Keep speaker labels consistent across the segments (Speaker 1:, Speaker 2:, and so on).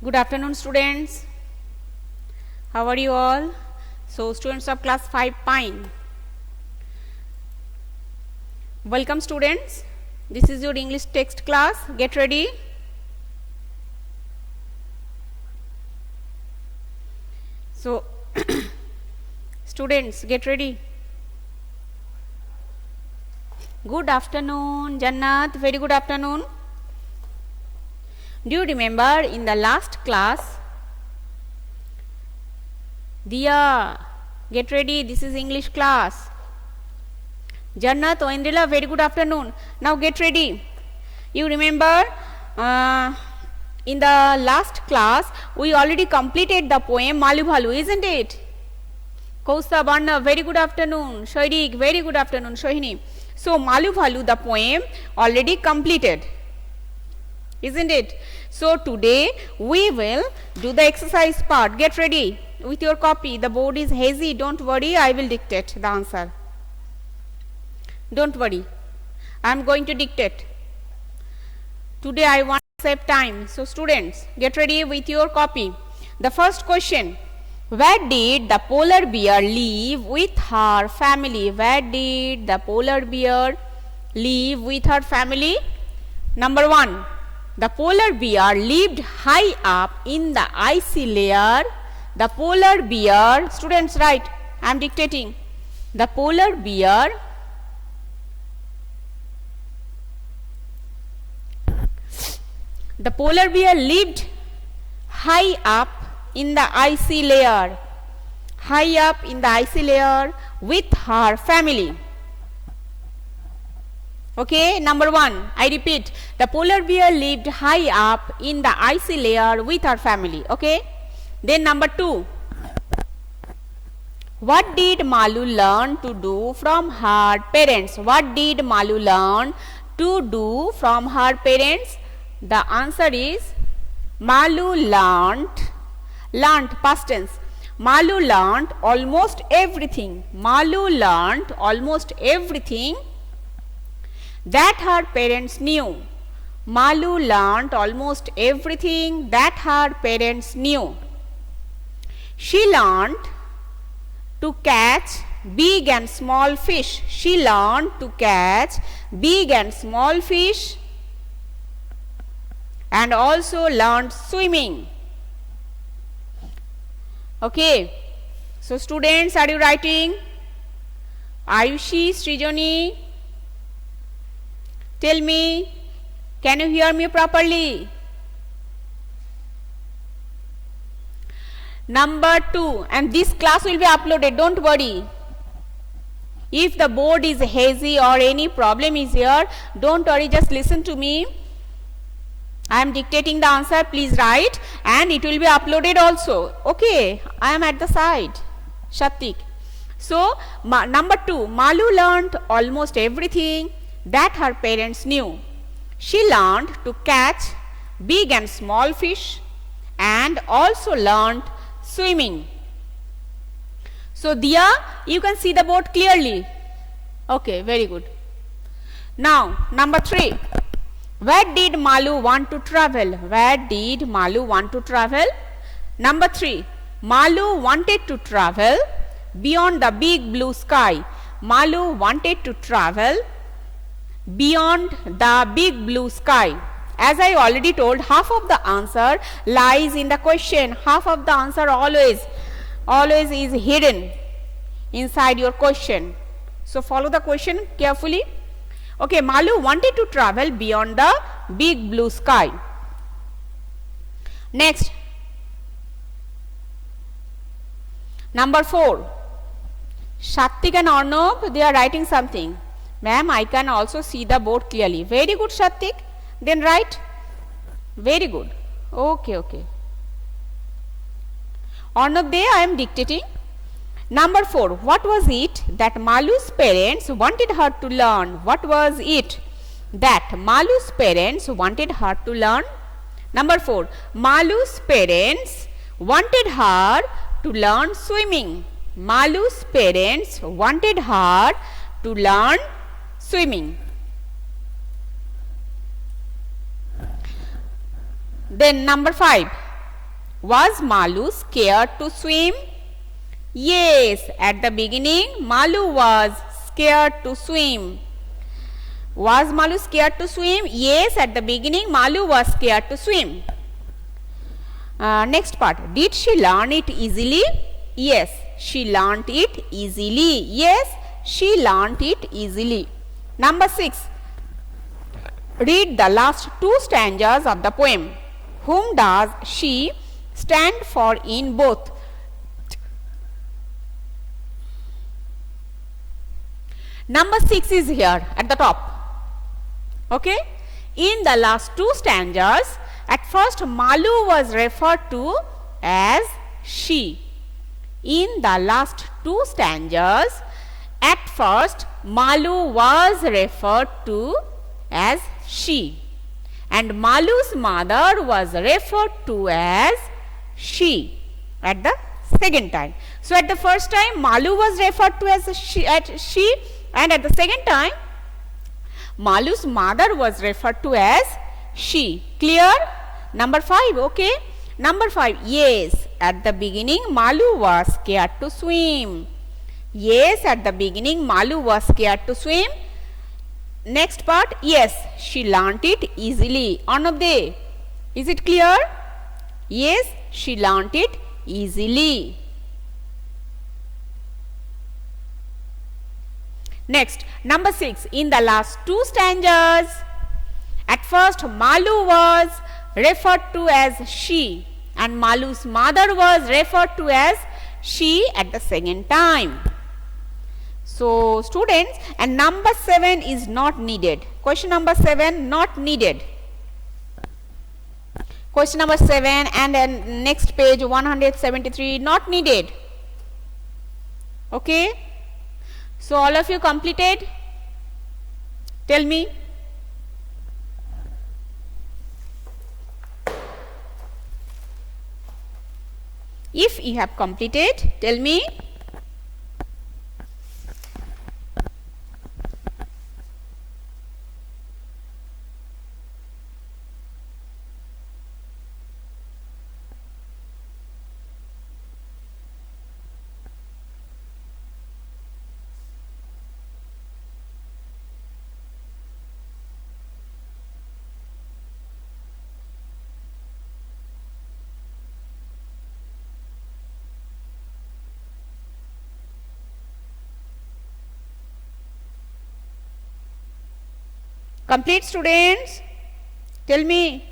Speaker 1: Good afternoon, students. How are you all? So, students of class 5 Pine. Welcome, students. This is your English text class. Get ready. So, students, get ready. Good afternoon, Jannat. Very good afternoon. Do you remember in the last class? Diya, get ready. This is English class. Jannat, Oindrila, very good afternoon. Now get ready. You remember in the last class we already completed the poem Malu Bhalu, isn't it? Kausta Barna, very good afternoon. Shairik, very good afternoon. Shohini. So Malu Bhalu, the poem already completed, isn't it? So today we will do the exercise part. Get ready with your copy. The board is hazy. Don't worry, I will dictate the answer. Don't worry, I am going to dictate. Today I want to save time. So students, get ready with your copy. The first question: where did the polar bear live with her family? Where did the polar bear live with her family? Number 1. The polar bear lived high up in the icy layer. The polar bear, students write, I am dictating. The polar bear lived high up in the icy layer. High up in the icy layer with her family. Okay, number 1, I repeat, the polar bear lived high up in the icy layer with her family. Okay, then number 2, what did Malu learn to do from her parents? What did Malu learn to do from her parents? The answer is Malu learnt past tense. Malu learnt almost everything. Malu learnt almost everything that her parents knew. Malu learnt almost everything that her parents knew. She learnt to catch big and small fish. She learned to catch big and small fish and also learned swimming. Okay, so students, are you writing? Ayushi, Srijani, tell me, can you hear me properly? Number 2, and this class will be uploaded, don't worry. If the board is hazy or any problem is here, don't worry, just listen to me. I am dictating the answer, please write, and it will be uploaded also. Okay, I am at the side. Shatik. So, number 2, Malu learned almost everything that her parents knew. She learned to catch big and small fish and also learned swimming. So, Diya, you can see the board clearly. Okay, very good. Now, number 3. Where did Malu want to travel? Where did Malu want to travel? Number 3. Malu wanted to travel beyond the big blue sky. Malu wanted to travel beyond the big blue sky. As I already told, half of the answer lies in the question. Half of the answer always is hidden inside your question. So follow the question carefully. Okay, Malu wanted to travel beyond the big blue sky. Next, number 4. Shatik and Arnab, they are writing something. Ma'am, I can also see the board clearly. Very good, Shatik. Then write. Very good. Okay. Arnab, there I am dictating. Number 4. What was it that Malu's parents wanted her to learn? What was it that Malu's parents wanted her to learn? Number 4. Malu's parents wanted her to learn swimming. Malu's parents wanted her to learn swimming. Then number 5. Was Malu scared to swim? Yes, at the beginning Malu was scared to swim. Was Malu scared to swim? Yes, at the beginning Malu was scared to swim. Next part. Did she learn it easily? Yes, she learnt it easily. Yes, she learnt it easily. Number 6. Read the last 2 stanzas of the poem. Whom does she stand for in both? Number 6 is here at the top. Okay. In the last 2 stanzas, at first Malu was referred to as she. In the last 2 stanzas, at first Malu was referred to as she, and Malu's mother was referred to as she at the second time. So at the first time Malu was referred to as she, and at the second time Malu's mother was referred to as she. Clear? Number 5. Okay. Number 5. Yes, at the beginning Malu was scared to swim. Yes, at the beginning Malu was scared to swim. Next part. Yes, she learnt it easily. Anubde, is it clear? Yes, she learnt it easily. Next, number 6. In the last 2 stanzas, at first Malu was referred to as she, and Malu's mother was referred to as she at the second time. So students, and number 7 is not needed. Question number 7 not needed. Question number 7 and then next page 173 not needed. Okay. So all of you completed? Tell me. If you have completed, tell me. Complete students? Tell me.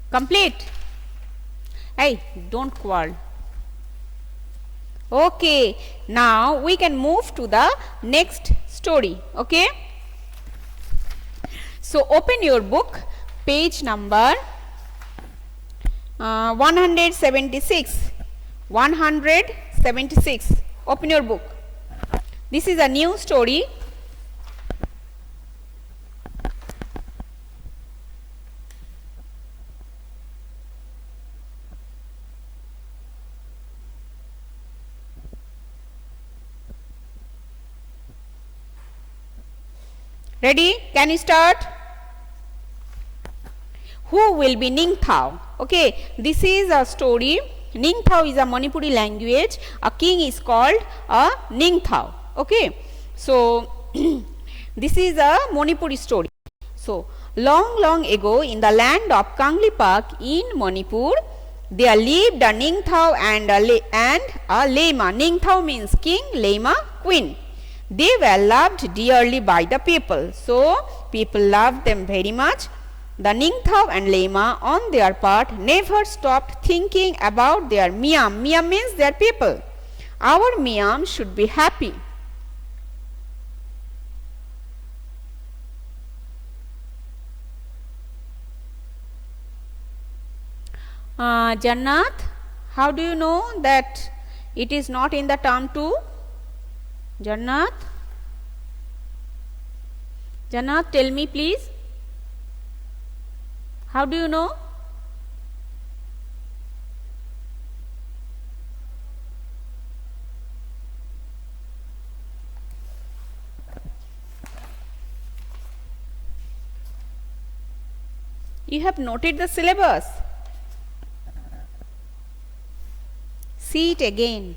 Speaker 1: Complete? Hey, don't quarrel. Okay, now we can move to the next story. Okay. So open your book, page number 176. 176. Open your book. This is a new story. Ready? Can you start? Who will be Ning Thao? Okay, this is a story. Ning Thao is a Manipuri language. A king is called a Ning Thao. Okay, so this is a Manipuri story. So long ago in the land of Kanglipak in Manipur, there lived a Ning Thao and a Lema. Ning Thao means king, Lema queen. They were loved dearly by the people. So people loved them very much. The Ning Thao and Lema on their part never stopped thinking about their Miam. Miam means their people. Our Miam should be happy. Jannat, how do you know that it is not in the term 2? Jannat, tell me please. How do you know? You have noted the syllabus. See it again.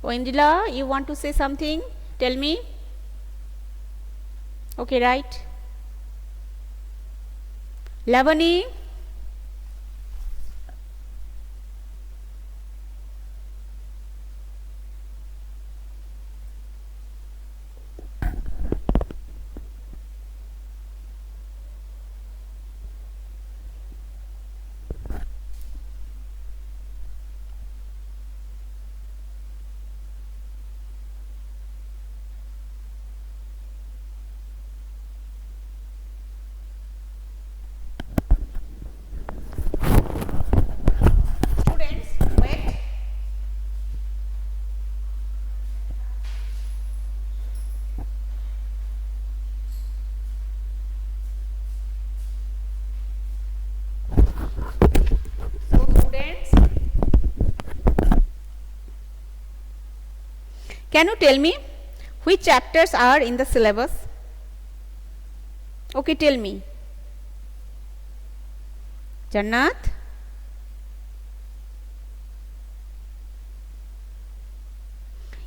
Speaker 1: Indila, you want to say something? Tell me. Okay, right. Lavani. Can you tell me which chapters are in the syllabus? Okay, tell me. Jannat?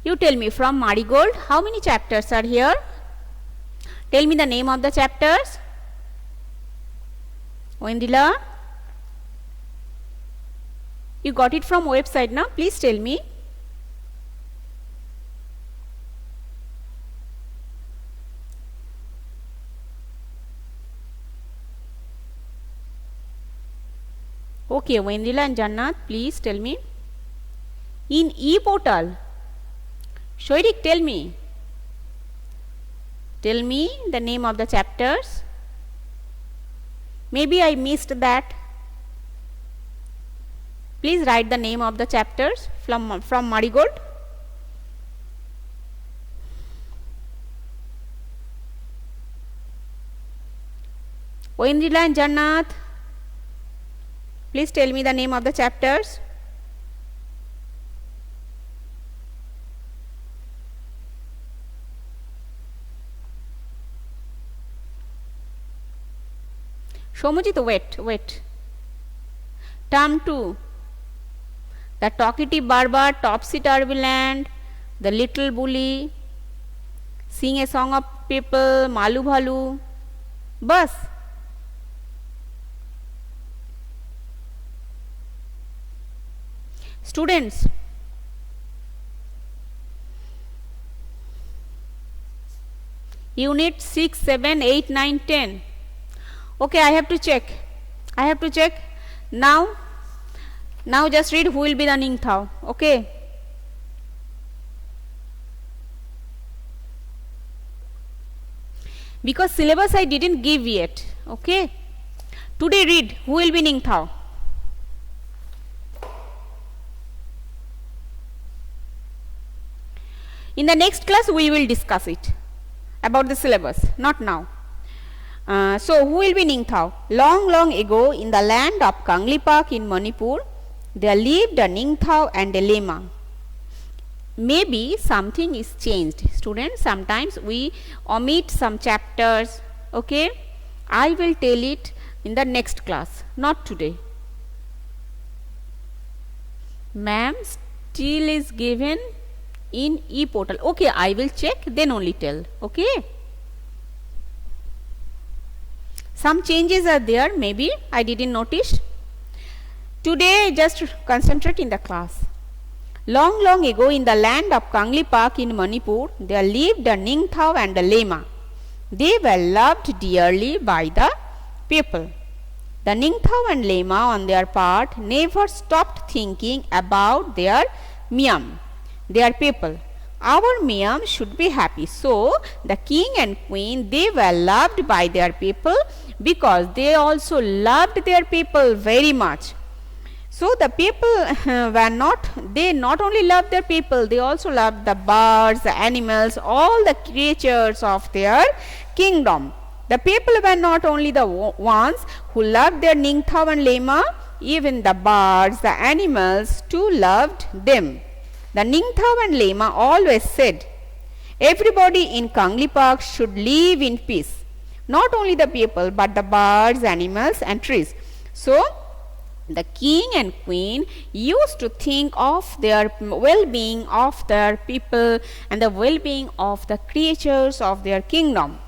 Speaker 1: You tell me, from Marigold, how many chapters are here? Tell me the name of the chapters. Wendila? You got it from website now? Please tell me. Okay, Wendila and Jannat, please tell me. In e-portal, Shoirik, tell me. Tell me the name of the chapters. Maybe I missed that. Please write the name of the chapters from Marigold. Wendila and Jannat, please tell me the name of the chapters. Shomujit, wait. Term 2. The talkative barber, topsy-turvy land, the little bully, sing a song of people, malu bhalu. Bas. Students, unit 6, 7, 8, 9, 10. Okay, I have to check. Now just read who will be the Ningthao. Okay. Because syllabus I didn't give yet. Okay. Today read who will be Ningthao. In the next class we will discuss it about the syllabus, not now. So who will be Ningthao? Long ago in the land of Kanglipak in Manipur, there lived a Ningthao and a Lema. Maybe something is changed. Students, sometimes we omit some chapters. Okay, I will tell it in the next class, not today. Ma'am, still is given in e-portal. Okay, I will check, then only tell. Okay. Some changes are there, maybe I didn't notice. Today just concentrate in the class. Long ago in the land of Kanglipak in Manipur, there lived a Ningthao and a Lema. They were loved dearly by the people. The Ningthao and Lema on their part never stopped thinking about their Miam, their people. Our Miam should be happy. So the king and queen, they were loved by their people because they also loved their people very much. So the people they not only loved their people, they also loved the birds, the animals, all the creatures of their kingdom. The people were not only the ones who loved their Ningthao and Lema, even the birds, the animals too loved them. The Ningthao and Lema always said, everybody in Kangli Park should live in peace. Not only the people, but the birds, animals and trees. So, the king and queen used to think of their well-being of their people and the well-being of the creatures of their kingdom.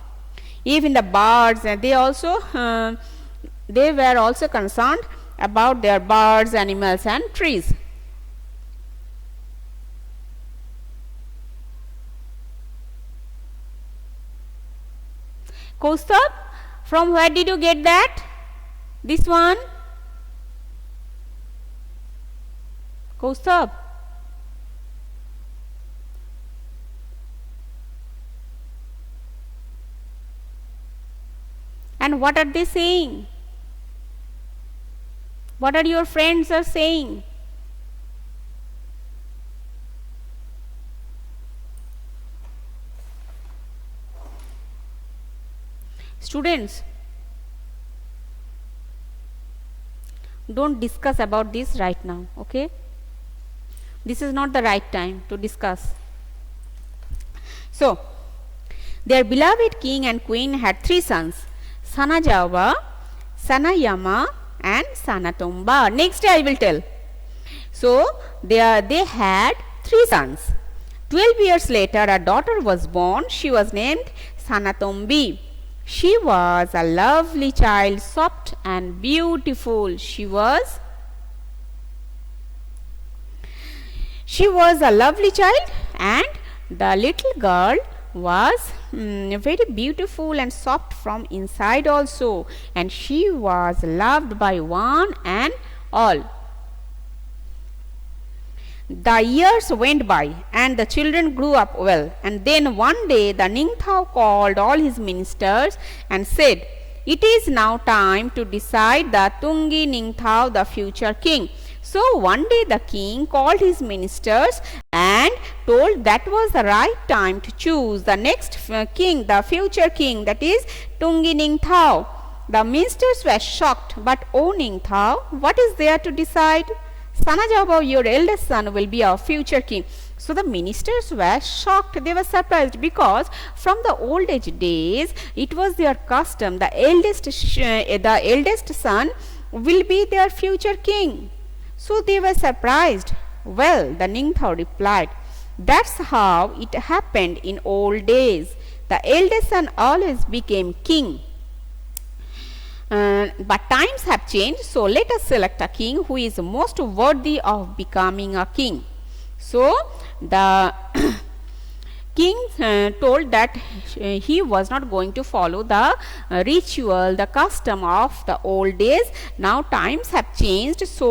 Speaker 1: Even the birds, they were also concerned about their birds, animals and trees. Kaustubh, from where did you get that? This one? Kaustubh? And what are they saying? What are your friends are saying? Students, don't discuss about this right now, okay? This is not the right time to discuss. So, their beloved king and queen had 3 sons, Sanajaoba, Sanayama and Sanatomba. Next day I will tell. So, they had 3 sons. 12 years later a daughter was born. She was named Sanatombi. She was a lovely child, soft and beautiful. She was a lovely child, and the little girl was very beautiful and soft from inside also, and she was loved by one and all. The years went by and the children grew up well, and then one day the Ningthao called all his ministers and said, "It is now time to decide the Tungi Ningthao, the future king." So one day the king called his ministers and told that was the right time to choose the next king, the future king, that is Tungi Ningthao. The ministers were shocked, but "O Ningthao, what is there to decide? Sanajaoba, your eldest son, will be our future king." So the ministers were shocked, they were surprised, because from the old age days it was their custom, the eldest son will be their future king. So they were surprised. Well, the Ningthao replied, "That's how it happened in old days. The eldest son always became king. But times have changed, so let us select a king who is most worthy of becoming a king." So the king told that he was not going to follow the ritual, the custom of the old days. Now times have changed, so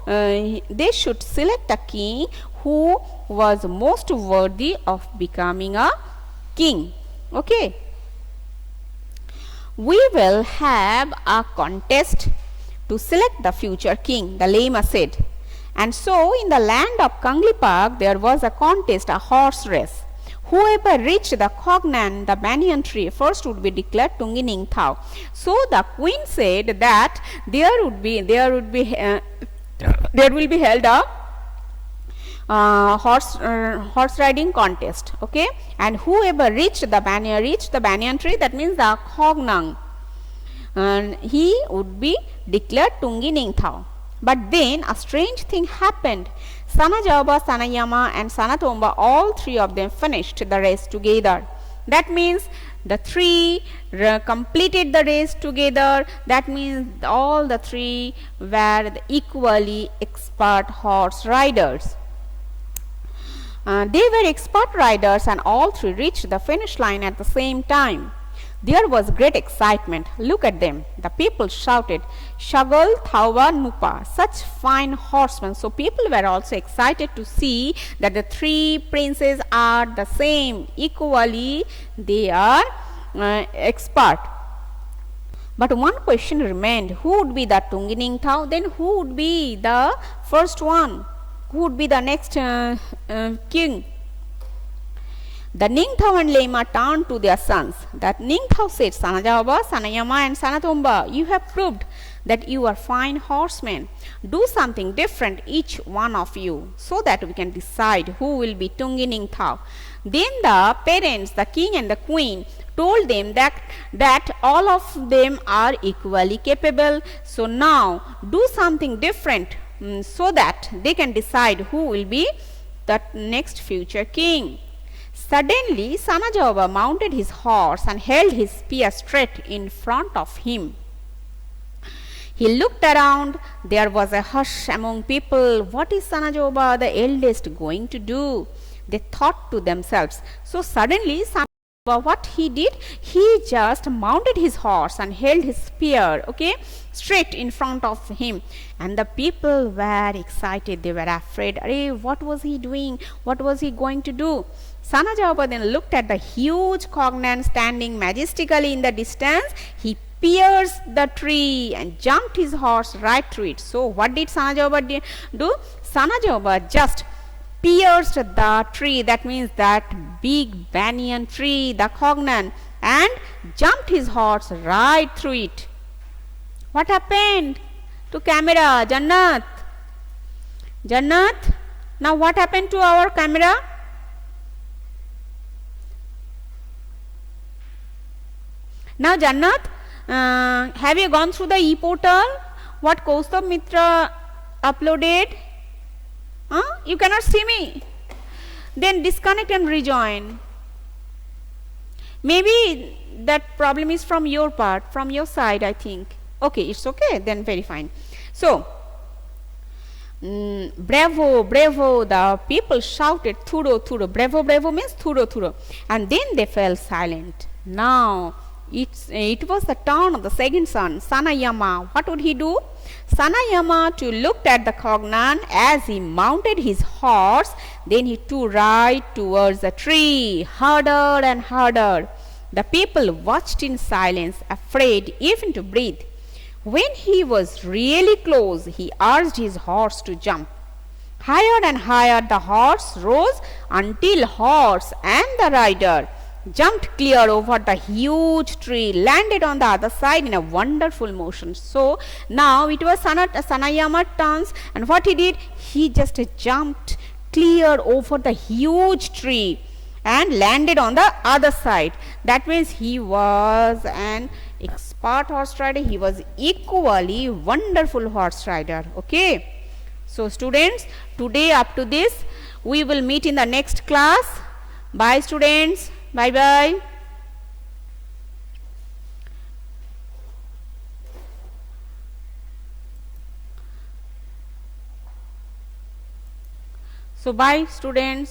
Speaker 1: they should select a king who was most worthy of becoming a king. Okay. "We will have a contest to select the future king," the Lema said. And so in the land of Kangli Park there was a contest, a horse race. Whoever reached the Khognan, the banyan tree, first would be declared Tungi Ningthao. So the queen said that there will be held a horse riding contest, okay, and whoever reached the banyan tree, that means the Khognan, and he would be declared Tungi Ningthao. But then a strange thing happened. Sanajaoba, Sanayama and Sanatomba, all 3 of them finished the race together. That means the 3 completed the race together. That means all the 3 were equally expert horse riders. They were expert riders, and all 3 reached the finish line at the same time. There was great excitement. Look at them. The people shouted, "Shagal, Thawa, Nupa," such fine horsemen. So people were also excited to see that the 3 princes are the same. Equally, they are expert. But one question remained. Who would be the Tungi Ningthao? Then who would be the first one? Who would be the next king? The Ningthao and Lema turned to their sons. That Ningthao said, "Sanajaoba, Sanayama and Sanatomba, you have proved that you are fine horsemen. Do something different, each one of you, so that we can decide who will be Tungi Thao. Then the parents, the king and the queen, told them that all of them are equally capable. So now do something different so that they can decide who will be the next future king. Suddenly Sanajaoba mounted his horse and held his spear straight in front of him. He looked around. There was a hush among people. What is Sanajaoba the eldest going to do? They thought to themselves. So suddenly Sanajaoba, what he did? He just mounted his horse and held his spear, okay, straight in front of him. And the people were excited. They were afraid. Arey, what was he doing? What was he going to do? Sanajaoba then looked at the huge cognon standing majestically in the distance. He pierced the tree and jumped his horse right through it. So what did Sanajaoba do? Sanajaoba just pierced the tree, that means that big banyan tree, the cognon, and jumped his horse right through it. What happened to camera? Jannat? Jannat? Now what happened to our camera? Now Jannat, have you gone through the e-portal? What Kaustubh Mitra uploaded? You cannot see me. Then disconnect and rejoin. Maybe that problem is from your part, from your side, I think. Okay, it's okay, then very fine. So, bravo, bravo, the people shouted, thuro, thuro. Bravo, bravo means thuro, thuro. And then they fell silent. Now, it was the turn of the second son, Sanayama. What would he do? Sanayama too looked at the cognon as he mounted his horse. Then he too right towards the tree, harder and harder. The people watched in silence, afraid even to breathe. When he was really close, he urged his horse to jump. Higher and higher the horse rose until horse and the rider jumped clear over the huge tree, landed on the other side in a wonderful motion. So now it was Sanayama turns, and what he did? He just jumped clear over the huge tree and landed on the other side. That means he was an expert horse rider. He was equally wonderful horse rider. Okay. So students, today up to this, we will meet in the next class. Bye students. Bye bye. So bye students.